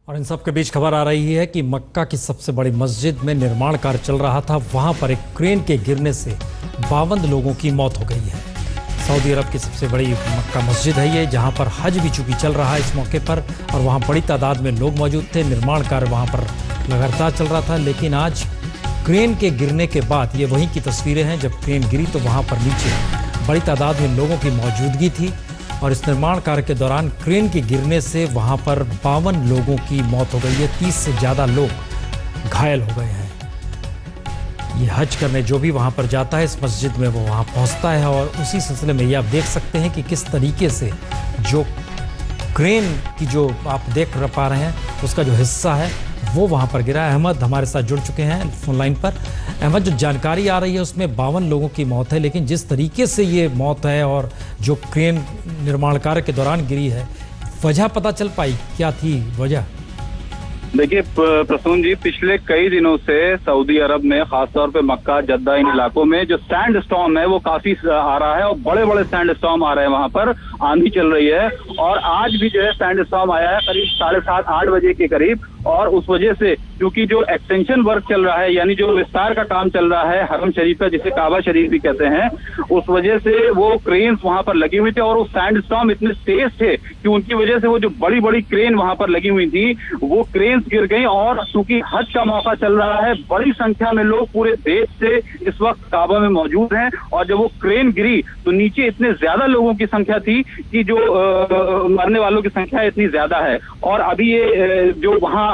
और इन सब के बीच खबर आ रही है कि मक्का की सबसे बड़ी मस्जिद में निर्माण कार्य चल रहा था। वहां पर एक क्रेन के गिरने से 52 लोगों की मौत हो गई है। सऊदी अरब की सबसे बड़ी मक्का मस्जिद है ये, जहां पर हज भी चूंकि चल रहा है इस मौके पर, और वहां बड़ी तादाद में लोग मौजूद थे। निर्माण कार्य वहां पर लगातार चल रहा था, लेकिन आज क्रेन के गिरने के बाद ये वहीं की तस्वीरें हैं। जब क्रेन गिरी तो वहां पर नीचे बड़ी तादाद में लोगों की मौजूदगी थी और इस निर्माण कार्य के दौरान क्रेन के गिरने से वहां पर 52 लोगों की मौत हो गई है। 30 से ज़्यादा लोग घायल हो गए हैं। ये हज करने जो भी वहां पर जाता है इस मस्जिद में, वो वहां पहुंचता है। और उसी सिलसिले में ये आप देख सकते हैं कि किस तरीके से जो क्रेन की जो आप देख पा रहे हैं उसका जो हिस्सा है वो वहां पर गिरा है। अहमद हमारे साथ जुड़ चुके हैं फोन लाइन पर। अहमद, जो जानकारी आ रही है उसमें 52 लोगों की मौत है, लेकिन जिस तरीके से ये मौत है और जो क्रेन निर्माण कार्य के दौरान गिरी है, वजह पता चल पाई? क्या थी वजह? देखिए प्रसून जी, पिछले कई दिनों से सऊदी अरब में खासतौर पे मक्का, जद्दा, इन इलाकों में जो सैंड स्टॉर्म है वो काफी आ रहा है और बड़े बड़े सैंड स्टॉर्म आ रहे हैं। वहां पर आंधी चल रही है और आज भी जो है सैंड स्टॉर्म आया है करीब 7:30-8 बजे के करीब। और उस वजह से क्योंकि जो एक्सटेंशन वर्क चल रहा है, यानी जो विस्तार का काम चल रहा है हरम शरीफ का, जिसे काबा शरीफ भी कहते हैं, उस वजह से वो क्रेन्स वहां पर लगी हुई थी और वो सैंड स्टॉर्म इतने तेज थे कि उनकी वजह से वो जो बड़ी बड़ी क्रेन वहां पर लगी हुई थी वो क्रेन्स गिर गई। और चूंकि हज का मौका चल रहा है, बड़ी संख्या में लोग पूरे देश से इस वक्त काबा में मौजूद हैं और जब वो क्रेन गिरी तो नीचे इतने ज्यादा लोगों की संख्या थी कि जो मरने वालों की संख्या इतनी ज्यादा है। और अभी ये जो वहां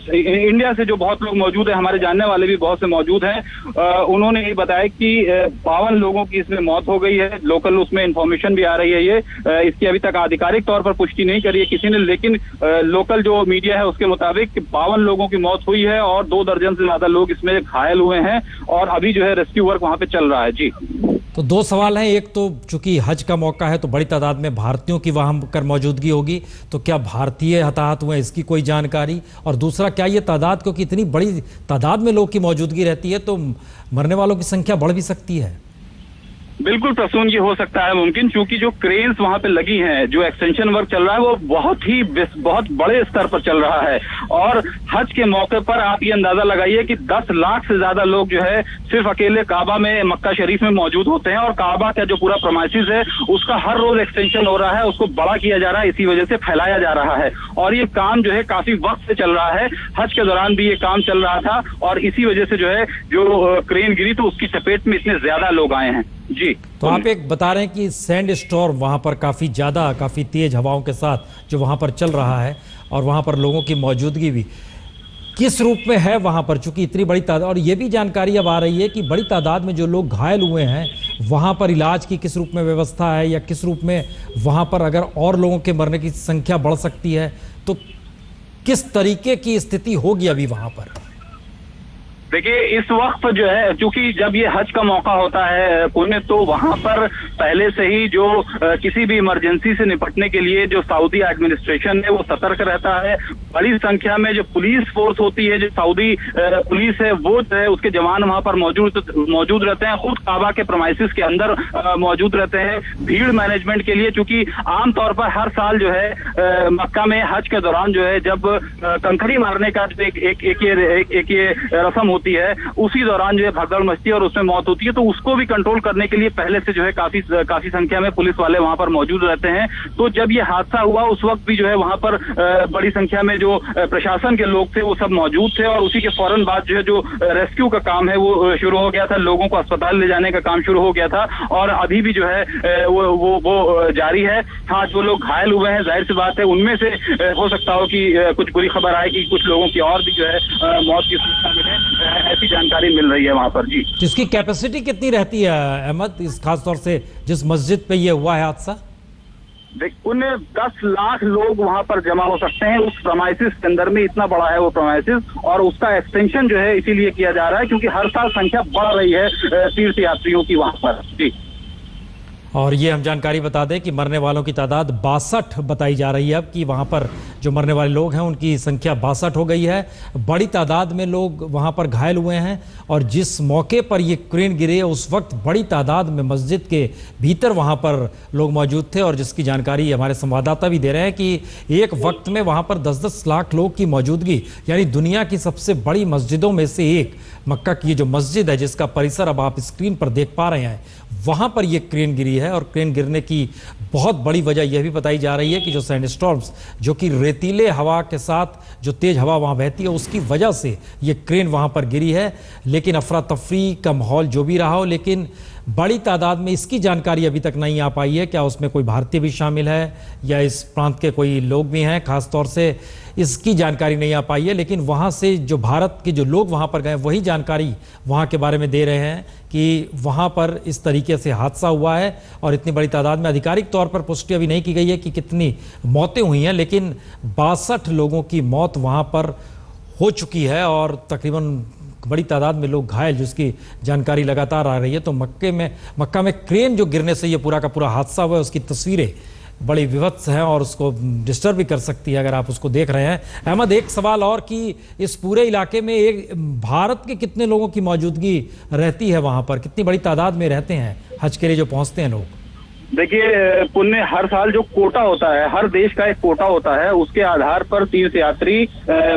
इंडिया से जो बहुत लोग मौजूद है, हमारे जानने वाले भी बहुत से मौजूद हैं, उन्होंने ये बताया कि 52 लोगों की इसमें मौत हो गई है। लोकल उसमें इंफॉर्मेशन भी आ रही है। ये इसकी अभी तक आधिकारिक तौर पर पुष्टि नहीं करी है किसी ने, लेकिन लोकल जो मीडिया है उसके मुताबिक 52 लोगों की मौत हुई है और 2 दर्जन से ज्यादा लोग इसमें घायल हुए हैं और अभी जो है रेस्क्यू वर्क वहां पे चल रहा है। जी, तो 2 सवाल हैं। एक तो चूंकि हज का मौका है तो बड़ी तादाद में भारतीयों की वहां पर मौजूदगी होगी, तो क्या भारतीय हताहत हुए इसकी कोई जानकारी? और दूसरा, क्या ये तादाद, क्योंकि इतनी बड़ी तादाद में लोग की मौजूदगी रहती है तो मरने वालों की संख्या बढ़ भी सकती है? बिल्कुल प्रसून जी, हो सकता है मुमकिन, क्योंकि जो क्रेन्स वहां पे लगी हैं, जो एक्सटेंशन वर्क चल रहा है वो बहुत बड़े स्तर पर चल रहा है। और हज के मौके पर आप ये अंदाजा लगाइए कि 10 लाख से ज्यादा लोग जो है सिर्फ अकेले काबा में, मक्का शरीफ में मौजूद होते हैं और काबा का जो पूरा प्रमाइसिस है उसका हर रोज एक्सटेंशन हो रहा है, उसको बड़ा किया जा रहा है, इसी वजह से फैलाया जा रहा है। और ये काम जो है काफी वक्त से चल रहा है। हज के दौरान भी ये काम चल रहा था और इसी वजह से जो है जो क्रेन गिरी तो उसकी चपेट में इतने ज्यादा लोग आए हैं। जी, तो आप एक बता रहे हैं कि सैंड स्टॉर्म वहां पर काफी तेज हवाओं के साथ जो वहां पर चल रहा है और वहां पर लोगों की मौजूदगी भी किस रूप में है वहां पर, चूंकि इतनी बड़ी तादाद, और ये भी जानकारी अब आ रही है कि बड़ी तादाद में जो लोग घायल हुए हैं वहां पर इलाज की किस रूप में व्यवस्था है, या किस रूप में वहां पर अगर और लोगों के मरने की संख्या बढ़ सकती है तो किस तरीके की स्थिति होगी अभी वहां पर? देखिए, इस वक्त जो है क्योंकि जब ये हज का मौका होता है पुण्य, तो वहां पर पहले से ही जो किसी भी इमरजेंसी से निपटने के लिए जो सऊदी एडमिनिस्ट्रेशन है वो सतर्क रहता है। बड़ी संख्या में जो पुलिस फोर्स होती है, जो सऊदी पुलिस है, वो जो है उसके जवान वहां पर मौजूद रहते हैं, खुद काबा के प्रमाइसिस के अंदर मौजूद रहते हैं भीड़ मैनेजमेंट के लिए। क्योंकि आमतौर पर हर साल जो है मक्का में हज के दौरान जो है जब कंकड़ी मारने का जो एक ये रस्म होती है, उसी दौरान जो है भगदड़ मचती है और उसमें मौत होती है, तो उसको भी कंट्रोल करने के लिए पहले से जो है काफी संख्या में पुलिस वाले वहां पर मौजूद रहते हैं। तो जब ये हादसा हुआ उस वक्त भी जो है वहां पर बड़ी संख्या में जो प्रशासन के लोग थे वो सब मौजूद थे और उसी के फौरन बाद जो है जो रेस्क्यू का काम है वो शुरू हो गया था, लोगों को अस्पताल ले जाने का काम शुरू हो गया था और अभी भी जो है वो जारी है। हाँ, जो लोग घायल हुए हैं, जाहिर सी बात है उनमें से हो सकता हो कि कुछ बुरी खबर आए कि कुछ लोगों की और भी जो है मौत की सूचना मिले, ऐसी जानकारी मिल रही है वहां पर। जी, इसकी कैपेसिटी कितनी रहती है अहमद, इस खास तौर से जिस मस्जिद पे ये हुआ है हादसा? उन्हें 10 लाख लोग वहां पर जमा हो सकते हैं उस प्रमाइसिस के अंदर में, इतना बड़ा है वो प्रमाइसिस। और उसका एक्सटेंशन जो है इसीलिए किया जा रहा है क्योंकि हर साल संख्या बढ़ रही है तीर्थ यात्रियों की वहां पर। जी, और ये हम जानकारी बता दें कि मरने वालों की तादाद 62 बताई जा रही है। अब कि वहाँ पर जो मरने वाले लोग हैं उनकी संख्या 62 हो गई है। बड़ी तादाद में लोग वहाँ पर घायल हुए हैं और जिस मौके पर ये क्रेन गिरे उस वक्त बड़ी तादाद में मस्जिद के भीतर वहाँ पर लोग मौजूद थे। और जिसकी जानकारी हमारे संवाददाता भी दे रहे हैं कि एक वक्त में वहाँ पर 10-10 लाख लोग की मौजूदगी, यानी दुनिया की सबसे बड़ी मस्जिदों में से एक मक्का की जो मस्जिद है जिसका परिसर अब आप स्क्रीन पर देख पा रहे हैं, वहाँ पर ये क्रेन गिरी है। और क्रेन गिरने की बहुत बड़ी वजह यह भी बताई जा रही है कि जो सैंडस्टॉर्म्स, जो कि रेतीले हवा के साथ जो तेज हवा वहाँ बहती है, उसकी वजह से ये क्रेन वहाँ पर गिरी है। लेकिन अफरा तफरी का माहौल जो भी रहा हो, लेकिन बड़ी तादाद में इसकी जानकारी अभी तक नहीं आ पाई है। क्या उसमें कोई भारतीय भी शामिल है या इस प्रांत के कोई लोग भी हैं, खास तौर से इसकी जानकारी नहीं आ पाई है। लेकिन वहाँ से जो भारत के जो लोग वहाँ पर गए वही जानकारी वहाँ के बारे में दे रहे हैं कि वहाँ पर इस तरीके से हादसा हुआ है और इतनी बड़ी तादाद में आधिकारिक तौर पर पुष्टि अभी नहीं की गई है कि कितनी मौतें हुई हैं, लेकिन 62 लोगों की मौत वहाँ पर हो चुकी है और तकरीबन बड़ी तादाद में लोग घायल, जिसकी जानकारी लगातार आ रही है। तो मक्का में क्रेन जो गिरने से ये पूरा का पूरा हादसा हुआ है, उसकी तस्वीरें बड़ी विभत्स हैं और उसको डिस्टर्ब भी कर सकती है अगर आप उसको देख रहे हैं। अहमद, एक सवाल और कि इस पूरे इलाके में एक भारत के कितने लोगों की मौजूदगी रहती है वहाँ पर, कितनी बड़ी तादाद में रहते हैं हज के लिए जो पहुँचते हैं लोग? देखिए पुण्य, हर साल जो कोटा होता है, हर देश का एक कोटा होता है, उसके आधार पर तीर्थयात्री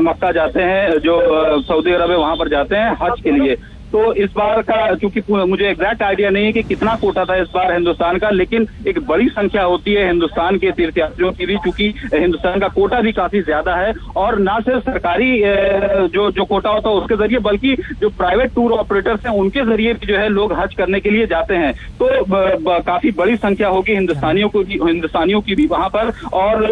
मक्का जाते हैं, जो सऊदी अरब है वहां पर जाते हैं हज के लिए। तो इस बार का, क्योंकि मुझे एग्जैक्ट आइडिया नहीं है कि कितना कोटा था इस बार हिंदुस्तान का, लेकिन एक बड़ी संख्या होती है हिंदुस्तान के तीर्थयात्रियों की भी, क्योंकि हिंदुस्तान का कोटा भी काफी ज्यादा है। और ना सिर्फ सरकारी जो कोटा होता है उसके जरिए, बल्कि जो प्राइवेट टूर ऑपरेटर्स हैं उनके जरिए भी जो है लोग हज करने के लिए जाते हैं। तो काफी बड़ी संख्या होगी हिंदुस्तानियों की भी वहां पर। और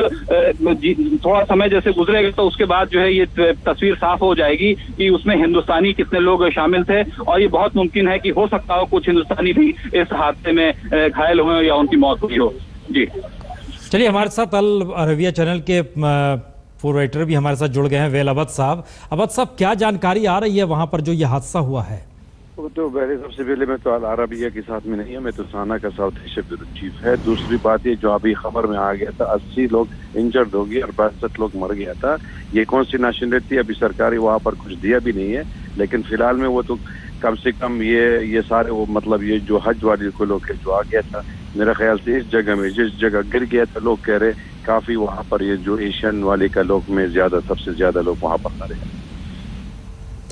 थोड़ा समय जैसे गुजरेगा तो उसके बाद जो है ये तस्वीर साफ हो जाएगी कि उसमें हिंदुस्तानी कितने लोग शामिल थे। और ये बहुत मुमकिन है कि हो सकता हो कुछ हिंदुस्तानी भी इस हादसे में घायल हुए या उनकी मौत हुई हो। जी चलिए, हमारे साथ अल अरबिया चैनल के पूर्व राइटर भी हमारे साथ जुड़ गए हैं, वेल अबद साहब। अबद साहब, क्या जानकारी आ रही है वहां पर जो ये हादसा हुआ है? तो सबसे पहले मैं तो अल अरबिया के साथ में नहीं है, मैं तो साना का साउथ एशिया ब्यूरो चीफ है। दूसरी बात ये जो अभी खबर में आ गया था 80 लोग इंजर्ड हो गए और 62 लोग मर गया था। ये कौन सी नेशनलिटी, अभी सरकारी वहाँ पर कुछ दिया भी नहीं है, लेकिन फिलहाल में वो तो कम से कम ये सारे वो मतलब ये जो हज वाले को लोग जो आ गया था, मेरा ख्याल से इस जगह में जिस जगह गिर गया था, लोग कह रहे काफी वहाँ पर ये जो एशियन वाले का लोग में सबसे ज्यादा लोग वहाँ पर मरे।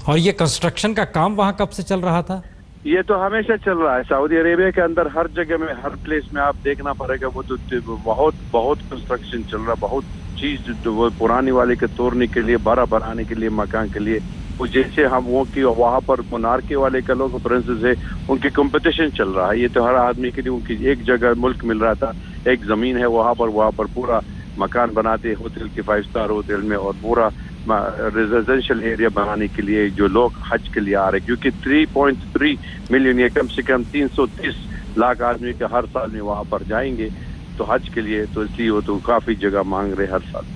और ये कंस्ट्रक्शन का काम वहाँ कब से चल रहा था? ये तो हमेशा चल रहा है सऊदी अरेबिया के अंदर, हर जगह में, हर प्लेस में आप देखना पड़ेगा। वो तो बहुत कंस्ट्रक्शन चल रहा, बहुत चीज जो वो पुरानी वाले के तोड़ने के लिए, बड़ा बनाने के लिए, मकान के लिए। वो जैसे हम वो की वहाँ पर मोनार्की वाले का लोग प्रिंसेस है, उनकी कंपटीशन चल रहा है। ये तो हर आदमी के लिए उनकी एक जगह मुल्क मिल रहा था, एक जमीन है वहाँ पर पूरा मकान बनाते होटल के 5 स्टार होटल में, और पूरा रेजिडेंशियल एरिया बनाने के लिए जो लोग हज के लिए आ रहे, क्योंकि 3.3 मिलियन या कम से कम 330 लाख आदमी के हर साल में वहाँ पर जाएंगे तो हज के लिए, तो इसलिए वो तो काफी जगह मांग रहे हर साल।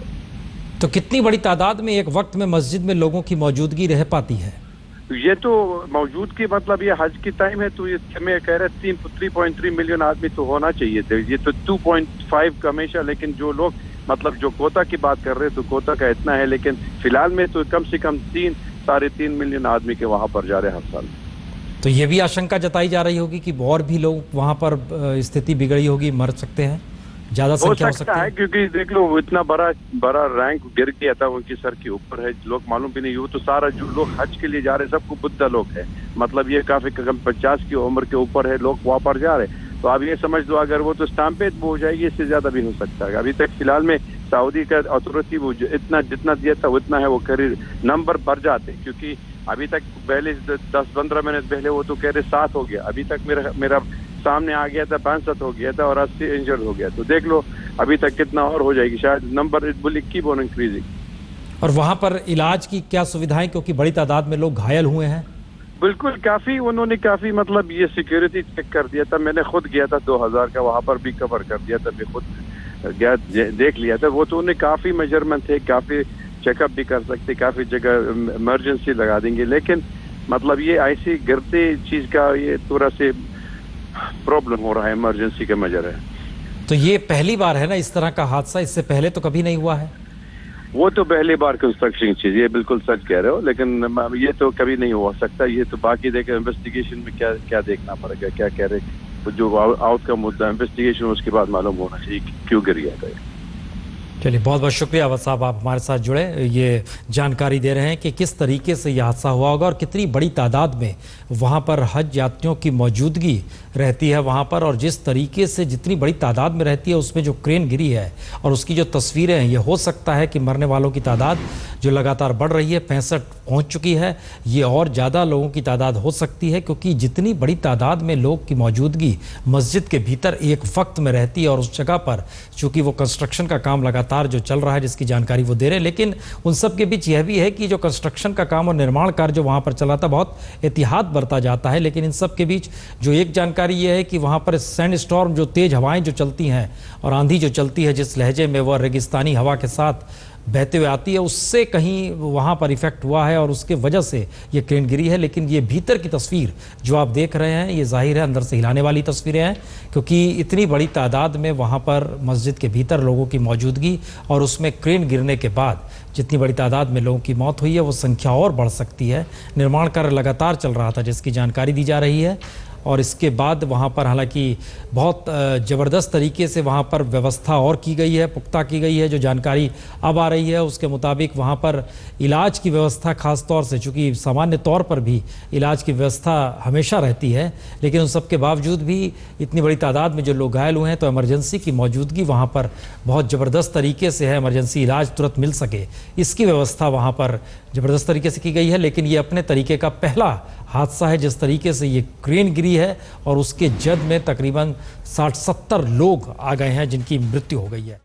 तो कितनी बड़ी तादाद में एक वक्त में मस्जिद में लोगों की मौजूदगी रह पाती है? ये तो मौजूद की मतलब ये हज की टाइम है, तो मैं कह रहा 3.3 मिलियन आदमी तो होना चाहिए थे। ये तो 2.5 का हमेशा, लेकिन जो लोग मतलब जो कोटा की बात कर रहे हैं तो कोटा का इतना है, लेकिन फिलहाल में तो कम से कम 3-3.5 मिलियन आदमी के वहाँ पर जा रहे हैं हर साल। तो ये भी आशंका जताई जा रही होगी कि और भी लोग वहाँ पर स्थिति बिगड़ी होगी, मर सकते हैं, ज्यादा संख्या हो सकती है। क्योंकि देख लो इतना बड़ा रैंक गिर गया था उनकी सर के ऊपर है, लोग मालूम भी नहीं। वो तो सारा जो लोग हज के लिए जा रहे हैं सबको बुद्धा लोग है, मतलब ये काफी कम 50 की उम्र के ऊपर है, लोग वहाँ पर जा रहे हैं। तो आप ये समझ दो अगर वो तो स्टाम्पेड हो जाएगी, इससे ज्यादा भी हो सकता है। अभी तक फिलहाल में सऊदी का अथॉरिटी वो इतना जितना दिया था उतना है, वो करीब नंबर बढ़ जाते, क्योंकि अभी तक पहले 10-15 मिनट पहले वो तो कह रहे 7 हो गया, अभी तक मेरा सामने आ गया था 65 हो गया था और 80 इंजर्ड हो गया। तो देख लो अभी तक कितना और हो जाएगी, शायद number it will keep on increasing. और वहाँ पर इलाज की क्या सुविधाएं, क्योंकि बड़ी तादाद में लोग घायल हुए हैं? बिल्कुल, उन्होंने काफी मतलब ये सिक्योरिटी चेक कर दिया था। मैंने खुद गया था 2000 का, वहाँ पर भी कवर कर दिया था, मैं खुद गया देख लिया था। वो तो उन्हें काफी मेजरमेंट थे, काफी चेकअप भी कर सकते, काफी जगह इमरजेंसी लगा देंगे, लेकिन मतलब ये ऐसी गिरते चीज का ये थोड़ा से प्रॉब्लम हो रहा है, इमरजेंसी का मेजर है। तो ये पहली बार है ना इस तरह का हादसा, इससे पहले तो कभी नहीं हुआ है? वो तो पहली बार कंस्ट्रक्शन चीज, ये बिल्कुल सच कह रहे हो, लेकिन ये तो कभी नहीं हो सकता। ये तो बाकी देखे इन्वेस्टिगेशन में क्या क्या देखना पड़ेगा, क्या कह रहे, तो जो आउटकम होता है इन्वेस्टिगेशन, उसके बाद मालूम होना चाहिए कि क्यों गिर गया था। चलिए, बहुत बहुत शुक्रिया अवध साहब, आप हमारे साथ जुड़े, ये जानकारी दे रहे हैं कि किस तरीके से यह हादसा हुआ होगा और कितनी बड़ी तादाद में वहाँ पर हज यात्रियों की मौजूदगी रहती है वहाँ पर, और जिस तरीके से जितनी बड़ी तादाद में रहती है उसमें जो क्रेन गिरी है और उसकी जो तस्वीरें हैं, ये हो सकता है कि मरने वालों की तादाद जो लगातार बढ़ रही है, 65 पहुँच चुकी है, ये और ज़्यादा लोगों की तादाद हो सकती है, क्योंकि जितनी बड़ी तादाद में लोग की मौजूदगी मस्जिद के भीतर एक वक्त में रहती है और उस जगह पर चूँकि वो कंस्ट्रक्शन का काम लगातार जो चल रहा है जिसकी जानकारी वो दे रहे हैं, लेकिन उन सब के बीच यह भी है कि जो कंस्ट्रक्शन का काम और निर्माण कार्य जो वहाँ पर चला था बहुत एहतियात बरता जाता है, लेकिन इन सब के बीच जो एक जानकारी ये है कि वहाँ पर सैंड स्टॉर्म, जो तेज़ हवाएं जो चलती हैं और आंधी जो चलती है, जिस लहजे में वह रेगिस्तानी हवा के साथ बहते हुए आती है, उससे कहीं वहाँ पर इफेक्ट हुआ है और उसके वजह से ये क्रेन गिरी है। लेकिन ये भीतर की तस्वीर जो आप देख रहे हैं, ये जाहिर है अंदर से हिलाने वाली तस्वीरें हैं, क्योंकि इतनी बड़ी तादाद में वहाँ पर मस्जिद के भीतर लोगों की मौजूदगी और उसमें क्रेन गिरने के बाद जितनी बड़ी तादाद में लोगों की मौत हुई है वो संख्या और बढ़ सकती है। निर्माण कार्य लगातार चल रहा था जिसकी जानकारी दी जा रही है, और इसके बाद वहाँ पर हालांकि बहुत ज़बरदस्त तरीके से वहाँ पर व्यवस्था और की गई है, पुख्ता की गई है। जो जानकारी अब आ रही है उसके मुताबिक वहाँ पर इलाज की व्यवस्था खास तौर से, चूँकि सामान्य तौर पर भी इलाज की व्यवस्था हमेशा रहती है, लेकिन उन सब के बावजूद भी इतनी बड़ी तादाद में जो लोग घायल हुए हैं, तो इमरजेंसी की मौजूदगी वहाँ पर बहुत ज़बरदस्त तरीके से है, इमरजेंसी इलाज तुरंत मिल सके इसकी व्यवस्था वहाँ पर ज़बरदस्त तरीके से की गई है। लेकिन ये अपने तरीके का पहला हादसा है जिस तरीके से ये क्रेन गिरी है और उसके जद में तकरीबन 60-70 लोग आ गए हैं जिनकी मृत्यु हो गई है।